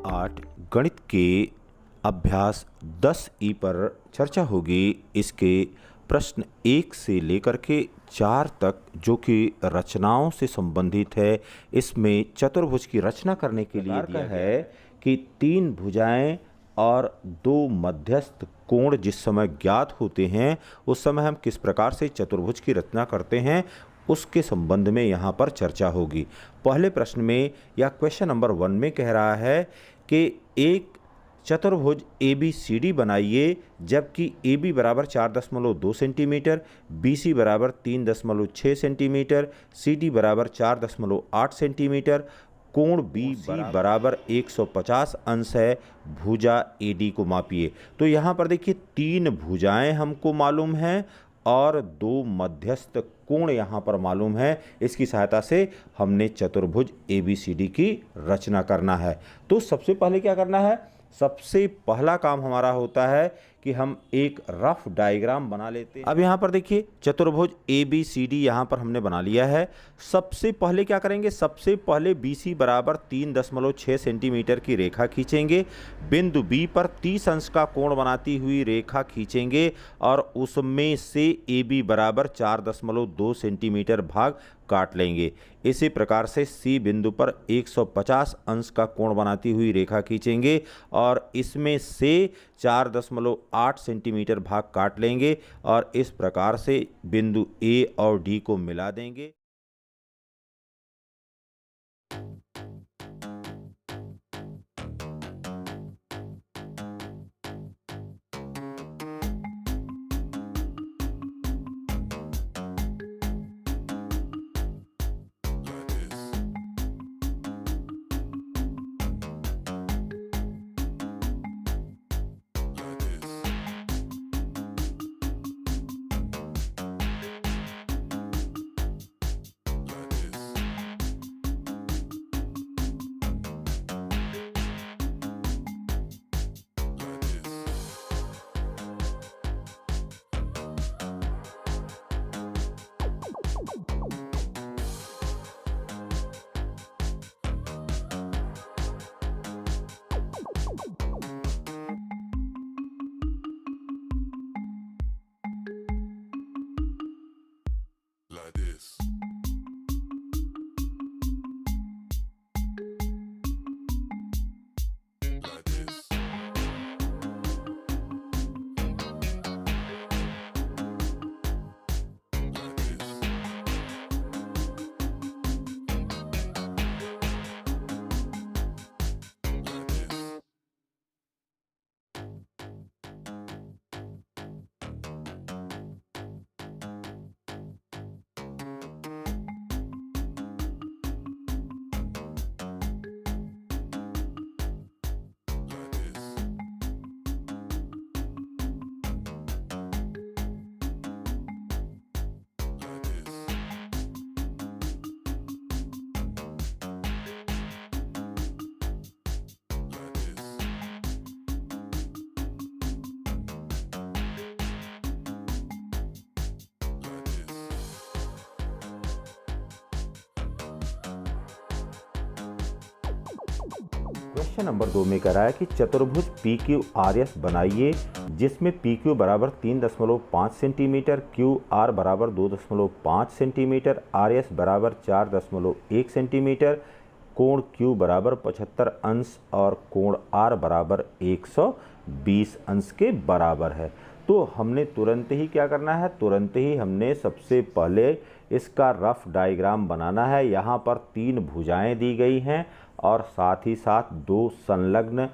8 गणित के अभ्यास 10 ई पर चर्चा होगी। इसके प्रश्न 1 से लेकर के 4 तक जो कि रचनाओं से संबंधित है। इसमें चतुर्भुज की रचना करने के लिए दिया है कि 3 भुजाएं और 2 मध्यस्थ कोण जिस समय ज्ञात होते हैं उस समय हम किस प्रकार से चतुर्भुज की रचना करते हैं उसके संबंध में यहाँ पर चर्चा होगी। पहले प्रश्न में या क्वेश्चन नंबर 1 में कह रहा है कि एक चतुर्भुज ABCD बनाइए जबकि AB बराबर 4.2 सेंटीमीटर, BC बराबर 3.6 सेंटीमीटर, CD बराबर 4.8 सेंटीमीटर, कोण BC बराबर 150 अंश है। भुजा AD को मापिए। तो यहाँ पर देखिए 3 भुजाएं हमको मालूम हैं और 2 मध्यस्थ कोण यहाँ पर मालूम है। इसकी सहायता से हमने चतुर्भुज ABCD की रचना करना है। तो सबसे पहले क्या करना है? सबसे पहला काम हमारा होता है कि हम एक रफ डायग्राम बना लेते हैं। अब यहाँ पर देखिए चतुर्भुज ABCD यहाँ पर हमने बना लिया है। सबसे पहले क्या करेंगे? सबसे पहले BC बराबर 3.6 सेंटीमीटर की रेखा खींचेंगे। बिंदु B पर 30 अंश का कोण बनाती हुई रेखा खींचेंगे और उसमें से AB बराबर 4.2 सेंटीमीटर भाग काट लेंगे। इसी प्रकार से C बिंदु पर 150 अंश का कोण बनाती हुई रेखा खींचेंगे और इसमें से 4.8 सेंटीमीटर भाग काट लेंगे और इस प्रकार से बिंदु A और D को मिला देंगे। क्वेश्चन नंबर 2 में कह रहा है कि चतुर्भुज PQRS बनाइए जिसमें PQ बराबर 3.5 सेंटीमीटर, QR बराबर 2.5 सेंटीमीटर, RS बराबर 4.1 सेंटीमीटर, कोण Q बराबर 75 अंश और कोण R बराबर 120 अंश के बराबर है। तो हमने तुरंत ही क्या करना है? तुरंत ही हमने सबसे पहले इसका रफ डायग्राम बनाना है। यहाँ पर 3 भुजाएं दी गई हैं और साथ ही साथ 2 संलग्न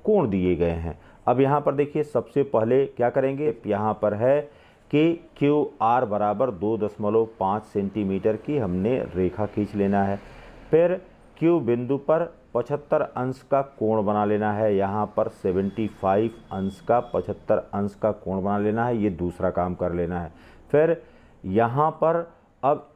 कोण दिए गए हैं। अब यहाँ पर देखिए सबसे पहले क्या करेंगे? यहाँ पर है कि QR बराबर 2.5 सेंटीमीटर की हमने रेखा खींच लेना है। फिर Q बिंदु पर 75 अंश का कोण बना लेना है। यहाँ पर 75 अंश का 75 अंश का कोण बना लेना है। ये दूसरा काम कर लेना है। फिर यहाँ पर अब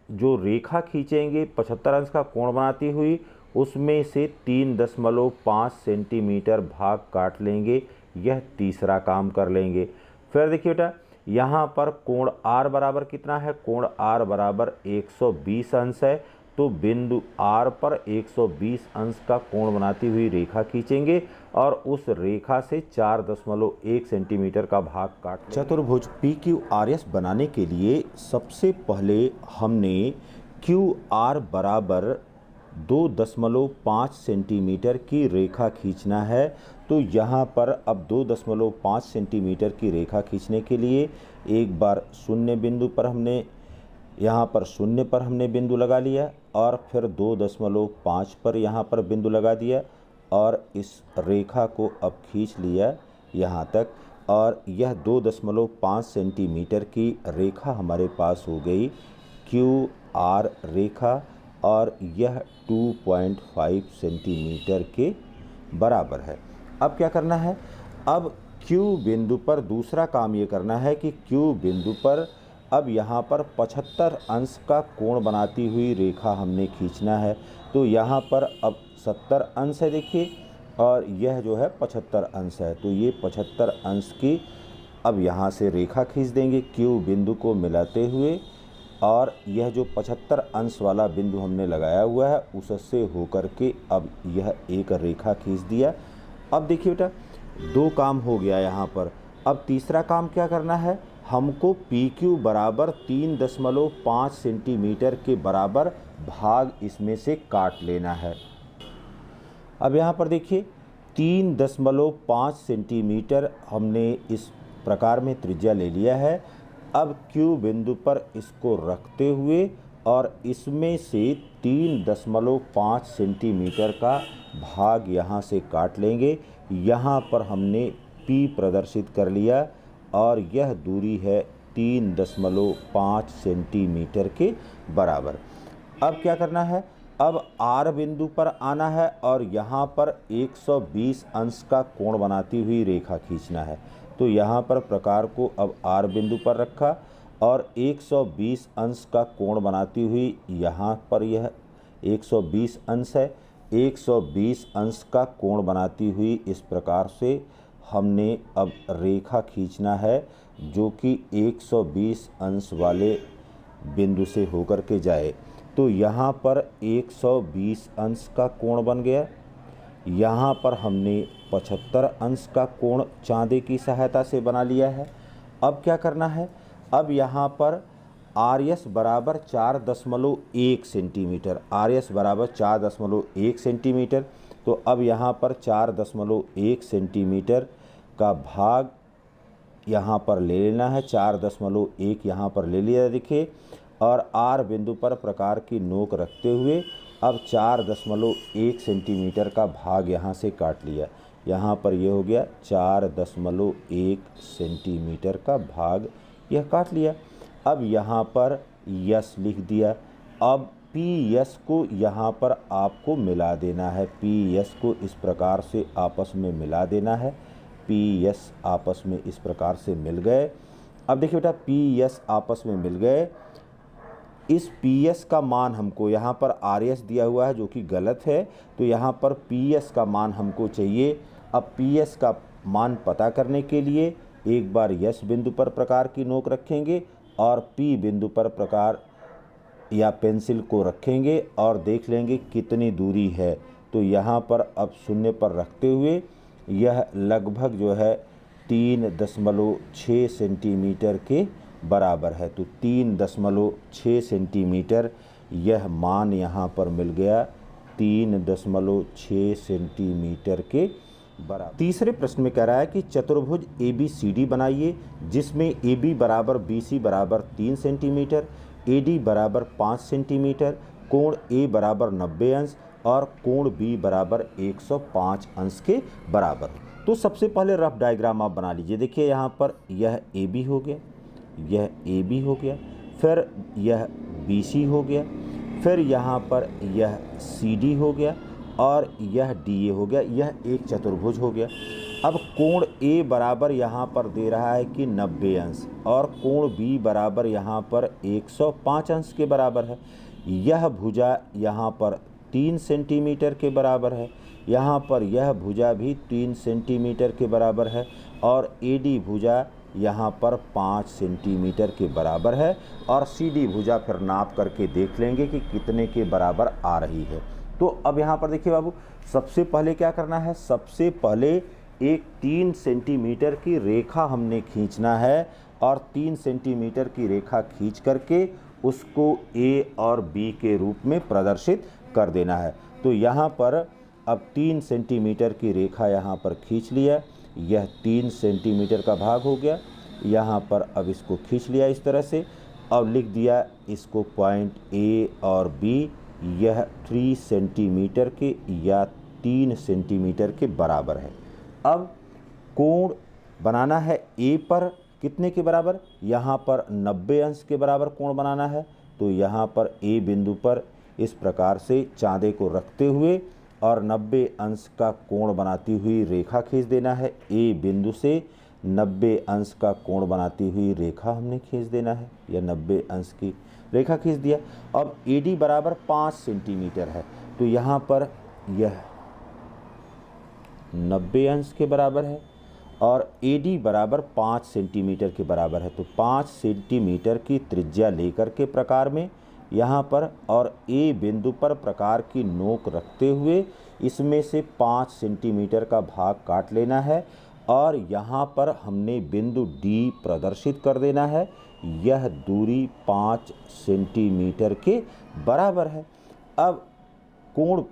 जो रेखा खींचेंगे 75 अंश का कोण बनाती हुई उसमें से 3.5 सेंटीमीटर भाग काट लेंगे। यह तीसरा काम कर लेंगे। फिर देखिए बेटा यहाँ पर कोण R बराबर कितना है? कोण R बराबर 120 अंश है। तो बिंदु R पर 120 अंश का कोण बनाती हुई रेखा खींचेंगे और उस रेखा से 4.1 सेंटीमीटर का भाग काट लेंगे। चतुर्भुज PQRS बनाने के लिए सबसे पहले हमने QR बराबर 2.5 सेंटीमीटर की रेखा खींचना है। तो यहाँ पर अब 2.5 सेंटीमीटर की रेखा खींचने के लिए एक बार शून्य बिंदु पर हमने यहाँ पर शून्य पर हमने बिंदु लगा लिया और फिर 2.5 पर यहाँ पर बिंदु लगा दिया और इस रेखा को अब खींच लिया यहाँ तक और यह 2.5 सेंटीमीटर की रेखा हमारे पास हो गई QR रेखा और यह 2.5 सेंटीमीटर के बराबर है। अब क्या करना है, अब Q बिंदु पर दूसरा काम ये करना है कि Q बिंदु पर अब यहाँ पर 75 अंश का कोण बनाती हुई रेखा हमने खींचना है। तो यहाँ पर अब 70 अंश है देखिए और यह जो है 75 अंश है। तो ये 75 अंश की अब यहाँ से रेखा खींच देंगे Q बिंदु को मिलाते हुए और यह जो 75 अंश वाला बिंदु हमने लगाया हुआ है उससे होकर के अब यह एक रेखा खींच दिया। अब देखिए बेटा दो काम हो गया यहाँ पर। अब तीसरा काम क्या करना है, हमको PQ बराबर 3.5 सेंटीमीटर के बराबर भाग इसमें से काट लेना है। अब यहाँ पर देखिए 3.5 सेंटीमीटर हमने इस प्रकार में त्रिज्या ले लिया है। अब Q बिंदु पर इसको रखते हुए और इसमें से 3.5 सेंटीमीटर का भाग यहाँ से काट लेंगे। यहाँ पर हमने P प्रदर्शित कर लिया और यह दूरी है 3.5 सेंटीमीटर के बराबर। अब क्या करना है, अब R बिंदु पर आना है और यहाँ पर 120 अंश का कोण बनाती हुई रेखा खींचना है। तो यहाँ पर प्रकार को अब R बिंदु पर रखा और 120 अंश का कोण बनाती हुई यहाँ पर यह 120 अंश है। 120 अंश का कोण बनाती हुई इस प्रकार से हमने अब रेखा खींचना है जो कि 120 अंश वाले बिंदु से होकर के जाए। तो यहाँ पर 120 अंश का कोण बन गया। यहाँ पर हमने 75 अंश का कोण चांदे की सहायता से बना लिया है। अब क्या करना है, अब यहाँ पर RS बराबर 4.1 सेंटीमीटर, RS बराबर 4.1 सेंटीमीटर। तो अब यहाँ पर 4.1 सेंटीमीटर का भाग यहाँ पर ले लेना है। 4.1 यहाँ पर ले लिया देखिए और R बिंदु पर प्रकार की नोक रखते हुए अब 4.1 सेंटीमीटर का भाग यहाँ से काट लिया। यहाँ पर यह हो गया 4.1 सेंटीमीटर का भाग यह काट लिया। अब यहाँ पर यस लिख दिया। अब PS को यहाँ पर आपको मिला देना है। PS को इस प्रकार से आपस में मिला देना है। PS आपस में इस प्रकार से मिल गए। अब देखिए बेटा PS आपस में मिल गए। इस PS का मान हमको यहाँ पर RS दिया हुआ है जो कि गलत है। तो यहाँ पर PS का मान हमको चाहिए। अब PS का मान पता करने के लिए एक बार S बिंदु पर प्रकार की नोक रखेंगे और P बिंदु पर प्रकार या पेंसिल को रखेंगे और देख लेंगे कितनी दूरी है। तो यहाँ पर अब शून्य पर रखते हुए यह लगभग जो है 3.6 सेंटीमीटर के बराबर है। तो 3.6 सेंटीमीटर यह मान यहाँ पर मिल गया, 3.6 सेंटीमीटर के बराबर। तीसरे प्रश्न में कह रहा है कि चतुर्भुज ABCD बनाइए जिसमें AB बराबर BC बराबर 3 सेंटीमीटर, AD बराबर 5 सेंटीमीटर, कोण A बराबर 90 अंश और कोण B बराबर 105 अंश के बराबर। तो सबसे पहले रफ डायग्राम आप बना लीजिए। देखिए यहाँ पर यह AB हो गया, यह AB हो गया, फिर यह BC हो गया, फिर यहाँ पर यह CD हो गया और यह DA हो गया। यह एक चतुर्भुज हो गया। अब कोण A बराबर यहाँ पर दे रहा है कि 90 अंश और कोण B बराबर यहाँ पर 105 अंश के बराबर है। यह भुजा यहाँ पर 3 सेंटीमीटर के बराबर है। यहाँ पर यह भुजा भी 3 सेंटीमीटर के बराबर है और AD भुजा यहाँ पर 5 सेंटीमीटर के बराबर है और सीधी भुजा फिर नाप करके देख लेंगे कि कितने के बराबर आ रही है। तो अब यहाँ पर देखिए बाबू, सबसे पहले क्या करना है, सबसे पहले एक 3 सेंटीमीटर की रेखा हमने खींचना है और 3 सेंटीमीटर की रेखा खींच करके उसको A और B के रूप में प्रदर्शित कर देना है। तो यहाँ पर अब 3 सेंटीमीटर की रेखा यहाँ पर खींच लिया, यह 3 सेंटीमीटर का भाग हो गया। यहाँ पर अब इसको खींच लिया इस तरह से, अब लिख दिया इसको पॉइंट A और B, यह 3 सेंटीमीटर के या 3 सेंटीमीटर के बराबर है। अब कोण बनाना है A पर कितने के बराबर, यहाँ पर 90 अंश के बराबर कोण बनाना है। तो यहाँ पर A बिंदु पर इस प्रकार से चाँदे को रखते हुए और 90 अंश का कोण बनाती हुई रेखा खींच देना है। A बिंदु से 90 अंश का कोण बनाती हुई रेखा हमने खींच देना है, या 90 अंश की रेखा खींच दिया। अब AD बराबर 5 सेंटीमीटर है, तो यहाँ पर यह 90 अंश के बराबर है और AD बराबर 5 सेंटीमीटर के बराबर है। तो 5 सेंटीमीटर की त्रिज्या लेकर के प्रकार में यहाँ पर और A बिंदु पर प्रकार की नोक रखते हुए इसमें से 5 सेंटीमीटर का भाग काट लेना है और यहाँ पर हमने बिंदु D प्रदर्शित कर देना है। यह दूरी 5 सेंटीमीटर के बराबर है। अब कोण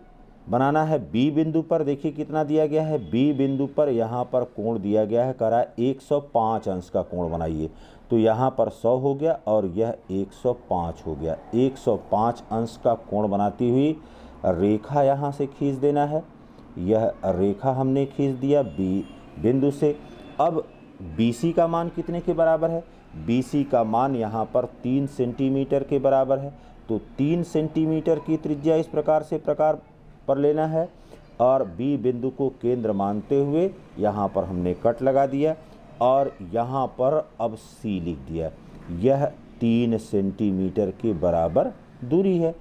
बनाना है B बिंदु पर, देखिए कितना दिया गया है, B बिंदु पर यहाँ पर कोण दिया गया है, करा 105 अंश का कोण बनाइए। तो यहाँ पर 100 हो गया और यह 105 हो गया। 105 अंश का कोण बनाती हुई रेखा यहाँ से खींच देना है। यह रेखा हमने खींच दिया B बिंदु से। अब BC का मान कितने के बराबर है, BC का मान यहाँ पर 3 सेंटीमीटर के बराबर है। तो 3 सेंटीमीटर की त्रिज्या इस प्रकार से प्रकार पर लेना है और B बिंदु को केंद्र मानते हुए यहाँ पर हमने कट लगा दिया और यहाँ पर अब C लिख दिया। यह 3 सेंटीमीटर के बराबर दूरी है।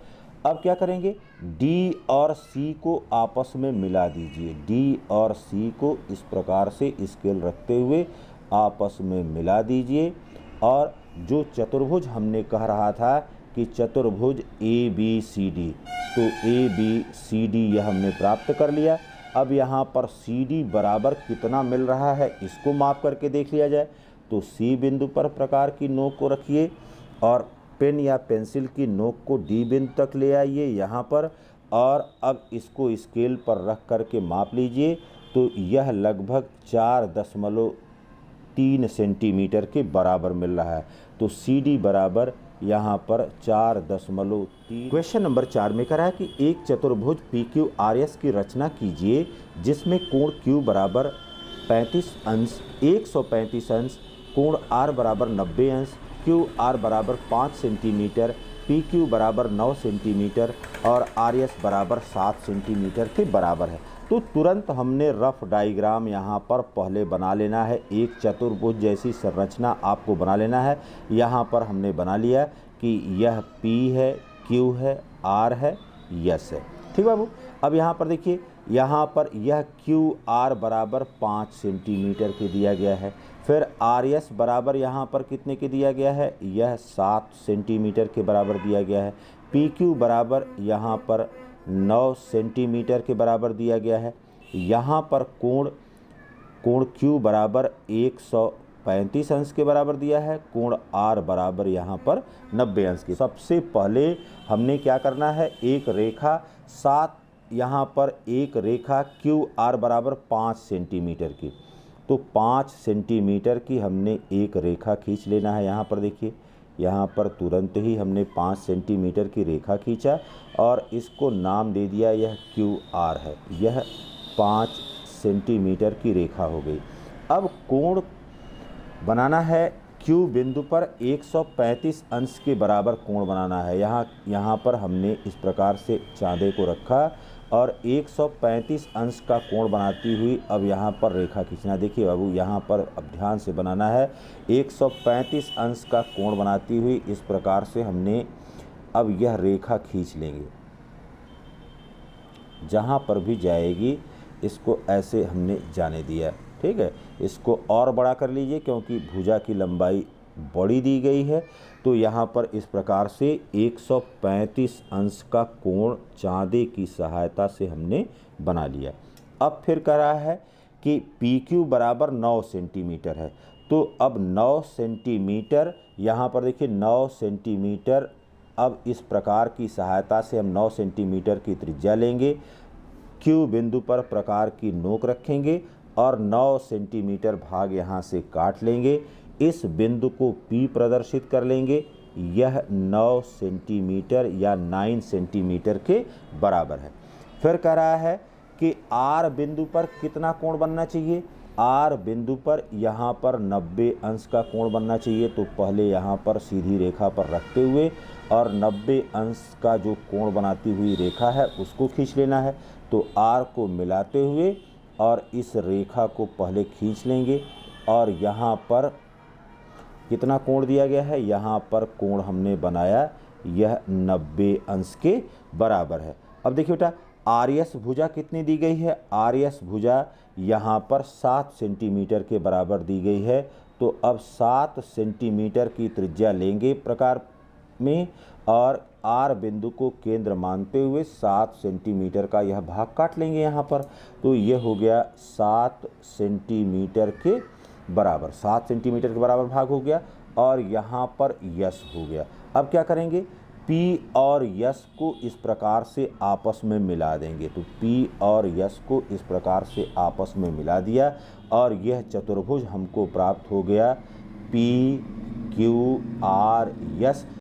अब क्या करेंगे, D और C को आपस में मिला दीजिए। D और C को इस प्रकार से स्केल रखते हुए आपस में मिला दीजिए और जो चतुर्भुज हमने कह रहा था कि चतुर्भुज ABCD, तो ABCD यह हमने प्राप्त कर लिया। अब यहाँ पर CD बराबर कितना मिल रहा है इसको माप करके देख लिया जाए। तो C बिंदु पर प्रकार की नोक को रखिए और पेन या पेंसिल की नोक को D बिंदु तक ले आइए यहाँ पर और अब इसको स्केल पर रख करके माप लीजिए। तो यह लगभग 4.3 सेंटीमीटर के बराबर मिल रहा है। तो CD बराबर यहाँ पर 4.3। क्वेश्चन नंबर 4 में करा है कि एक चतुर्भुज PQRS की रचना कीजिए जिसमें कोण Q बराबर 35 अंश, 135 अंश, कोण R बराबर 90 अंश, QR बराबर 5 सेंटीमीटर, PQ बराबर 9 सेंटीमीटर और RS बराबर 7 सेंटीमीटर के बराबर है। तो तुरंत हमने रफ डायग्राम यहाँ पर पहले बना लेना है। एक चतुर्भुज जैसी संरचना आपको बना लेना है। यहाँ पर हमने बना लिया कि यह P है, Q है, R है, S है। ठीक बाबू। अब यहाँ पर देखिए, यहाँ पर यह QR बराबर 5 सेंटीमीटर के दिया गया है। फिर RS बराबर यहाँ पर कितने के दिया गया है, यह 7 सेंटीमीटर के बराबर दिया गया है। PQ बराबर यहाँ पर 9 सेंटीमीटर के बराबर दिया गया है। यहाँ पर कोण Q बराबर 135 अंश के बराबर दिया है। कोण R बराबर यहाँ पर 90 अंश के। सबसे पहले हमने क्या करना है, एक रेखा 7, यहाँ पर एक रेखा QR बराबर 5 सेंटीमीटर की, तो 5 सेंटीमीटर की हमने एक रेखा खींच लेना है। यहाँ पर देखिए, यहाँ पर तुरंत ही हमने 5 सेंटीमीटर की रेखा खींचा और इसको नाम दे दिया, यह QR है। यह 5 सेंटीमीटर की रेखा हो गई। अब कोण बनाना है Q बिंदु पर 135 अंश के बराबर कोण बनाना है। यहाँ पर हमने इस प्रकार से चाँदे को रखा और 135 अंश का कोण बनाती हुई अब यहाँ पर रेखा खींचना। देखिए बाबू, यहाँ पर अब ध्यान से बनाना है। 135 अंश का कोण बनाती हुई इस प्रकार से हमने अब यह रेखा खींच लेंगे। जहाँ पर भी जाएगी इसको ऐसे हमने जाने दिया। ठीक है, इसको और बड़ा कर लीजिए क्योंकि भुजा की लंबाई बड़ी दी गई है। तो यहाँ पर इस प्रकार से 135 अंश का कोण चाँदे की सहायता से हमने बना लिया। अब फिर करा है कि PQ बराबर 9 सेंटीमीटर है। तो अब 9 सेंटीमीटर, यहाँ पर देखिए 9 सेंटीमीटर, अब इस प्रकार की सहायता से हम 9 सेंटीमीटर की त्रिज्या लेंगे, Q बिंदु पर प्रकार की नोक रखेंगे और 9 सेंटीमीटर भाग यहाँ से काट लेंगे। इस बिंदु को P प्रदर्शित कर लेंगे। यह 9 सेंटीमीटर या 9 सेंटीमीटर के बराबर है। फिर कह रहा है कि R बिंदु पर कितना कोण बनना चाहिए। R बिंदु पर यहाँ पर 90 अंश का कोण बनना चाहिए। तो पहले यहाँ पर सीधी रेखा पर रखते हुए और 90 अंश का जो कोण बनाती हुई रेखा है उसको खींच लेना है। तो R को मिलाते हुए और इस रेखा को पहले खींच लेंगे और यहाँ पर कितना कोण दिया गया है, यहाँ पर कोण हमने बनाया, यह 90 अंश के बराबर है। अब देखिए बेटा RS भुजा कितनी दी गई है। RS भुजा यहाँ पर 7 सेंटीमीटर के बराबर दी गई है। तो अब 7 सेंटीमीटर की त्रिज्या लेंगे प्रकार में और R बिंदु को केंद्र मानते हुए 7 सेंटीमीटर का यह भाग काट लेंगे यहाँ पर। तो यह हो गया 7 सेंटीमीटर के बराबर, 7 सेंटीमीटर के बराबर भाग हो गया और यहाँ पर यश हो गया। अब क्या करेंगे, P और यश को इस प्रकार से आपस में मिला देंगे। तो P और यश को इस प्रकार से आपस में मिला दिया और यह चतुर्भुज हमको प्राप्त हो गया PQR यश।